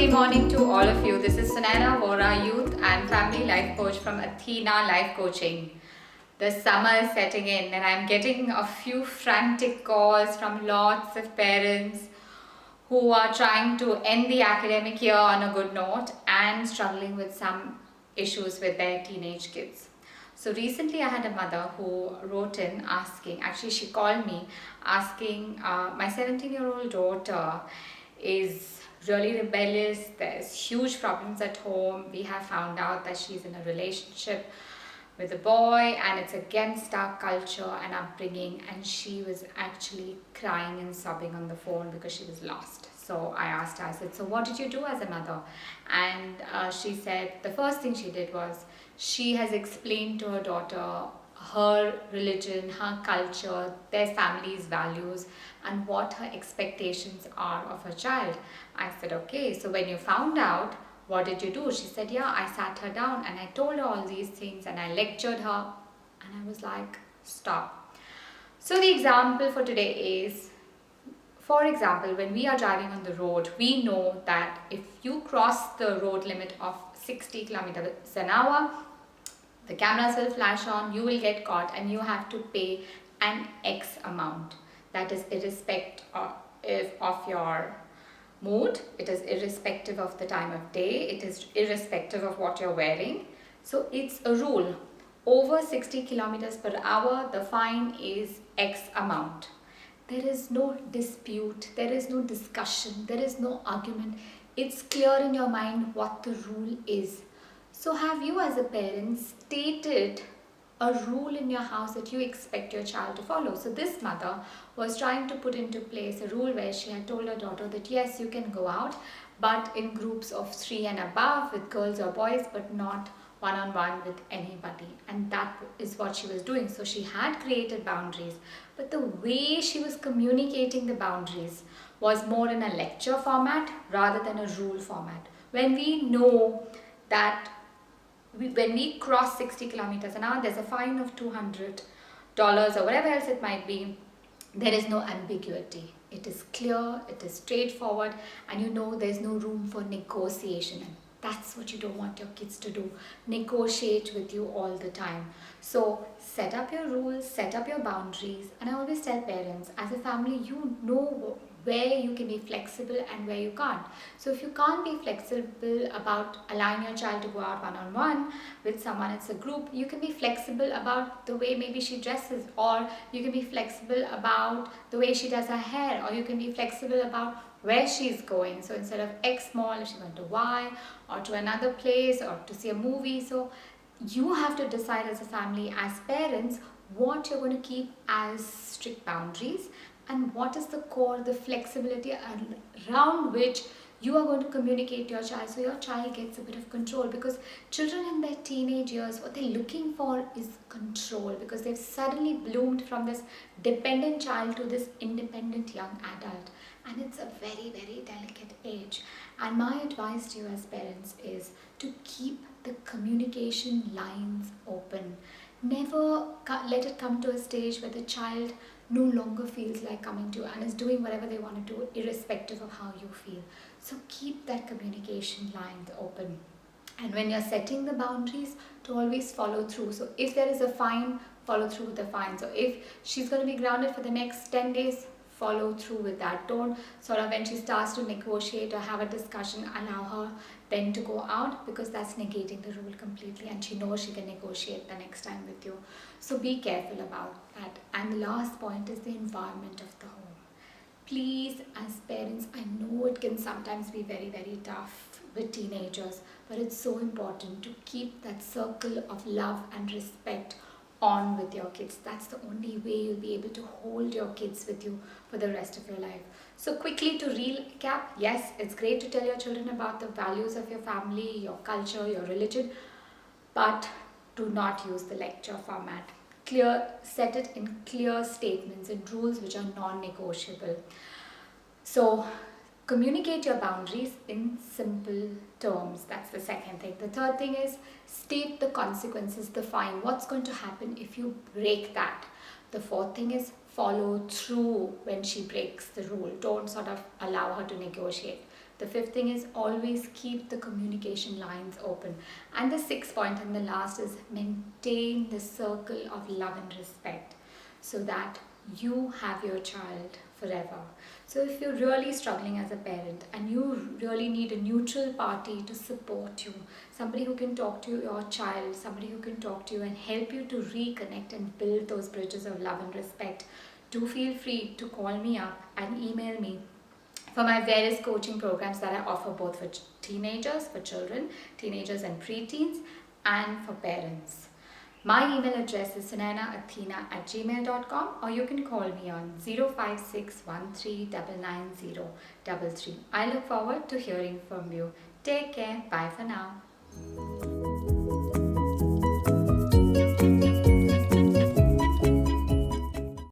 very morning to all of you. This is Sunaina, Vora Youth and Family Life Coach from Athena Life Coaching. The summer is setting in and I'm getting a few frantic calls from lots of parents who are trying to end the academic year on a good note and struggling with some issues with their teenage kids. So recently I had a mother who wrote in asking, actually she called me asking, my 17-year-old daughter is really rebellious, there's huge problems at home, we have found out that she's in a relationship with a boy and it's against our culture and upbringing, and she was actually crying and sobbing on the phone because she was lost. So I asked her, I said, so what did you do as a mother? And she said the first thing she did was she has explained to her daughter her religion, her culture, their family's values, and what her expectations are of her child. I said, okay, so when you found out, what did you do? She said, yeah, I sat her down and I told her all these things and I lectured her. And I was like, stop. So the example for today is, for example, when we are driving on the road, we know that if you cross the road limit of 60 kilometers an hour, the cameras will flash on, you will get caught and you have to pay an X amount. That is irrespective of your mood, it is irrespective of the time of day, it is irrespective of what you're wearing. So it's a rule. Over 60 kilometers per hour, the fine is X amount. There is no dispute, there is no discussion, there is no argument. It's clear in your mind what the rule is. So have you as a parent stated a rule in your house that you expect your child to follow? So this mother was trying to put into place a rule where she had told her daughter that yes, you can go out, but in groups of 3 and above with girls or boys, but not one-on-one with anybody. And that is what she was doing. So she had created boundaries, but the way she was communicating the boundaries was more in a lecture format rather than a rule format. When we know that when we cross 60 kilometers an hour, there's a fine of $200 or whatever else it might be. There is no ambiguity. It is clear, it is straightforward, and you know there's no room for negotiation. And that's what you don't want your kids to do. Negotiate with you all the time. So set up your rules, set up your boundaries. And I always tell parents, as a family, you know where you can be flexible and where you can't. So if you can't be flexible about allowing your child to go out one-on-one with someone, it's a group, you can be flexible about the way maybe she dresses, or you can be flexible about the way she does her hair, or you can be flexible about where she's going. So instead of X mall, if she's going to Y, or to another place, or to see a movie. So you have to decide as a family, as parents, what you're going to keep as strict boundaries and what is the core, the flexibility around which you are going to communicate to your child, so your child gets a bit of control. Because children in their teenage years, what they're looking for is control, because they've suddenly bloomed from this dependent child to this independent young adult, and it's a very, very delicate age. And my advice to you as parents is to keep the communication lines open. Never let it come to a stage where the child no longer feels like coming to you and is doing whatever they want to do irrespective of how you feel. So keep that communication lines open. And when you're setting the boundaries, to always follow through. So if there is a fine, follow through with the fine. So if she's going to be grounded for the next 10 days, follow through with that. Don't sort of, when she starts to negotiate or have a discussion, allow her then to go out, because that's negating the rule completely, and she knows she can negotiate the next time with you. So be careful about that. And the last point is the environment of the home. Please, as parents, I know it can sometimes be very, very tough with teenagers, but it's so important to keep that circle of love and respect on with your kids. That's the only way you'll be able to hold your kids with you for the rest of your life. So quickly to recap, yes, it's great to tell your children about the values of your family, your culture, your religion, but do not use the lecture format. Set it in clear statements and rules which are non-negotiable. So communicate your boundaries in simple terms. That's the second thing. The third thing is state the consequences, the fine. What's going to happen if you break that? The fourth thing is follow through when she breaks the rule. Don't sort of allow her to negotiate. The fifth thing is always keep the communication lines open. And the sixth point and the last is maintain the circle of love and respect so that you have your child forever. So if you're really struggling as a parent and you really need a neutral party to support you, somebody who can talk to your child, somebody who can talk to you and help you to reconnect and build those bridges of love and respect, do feel free to call me up and email me for my various coaching programs that I offer both for teenagers, for children, teenagers and preteens, and for parents. My email address is sunaina@athena@gmail.com, or you can call me on 05613999033. I look forward to hearing from you. Take care. Bye for now.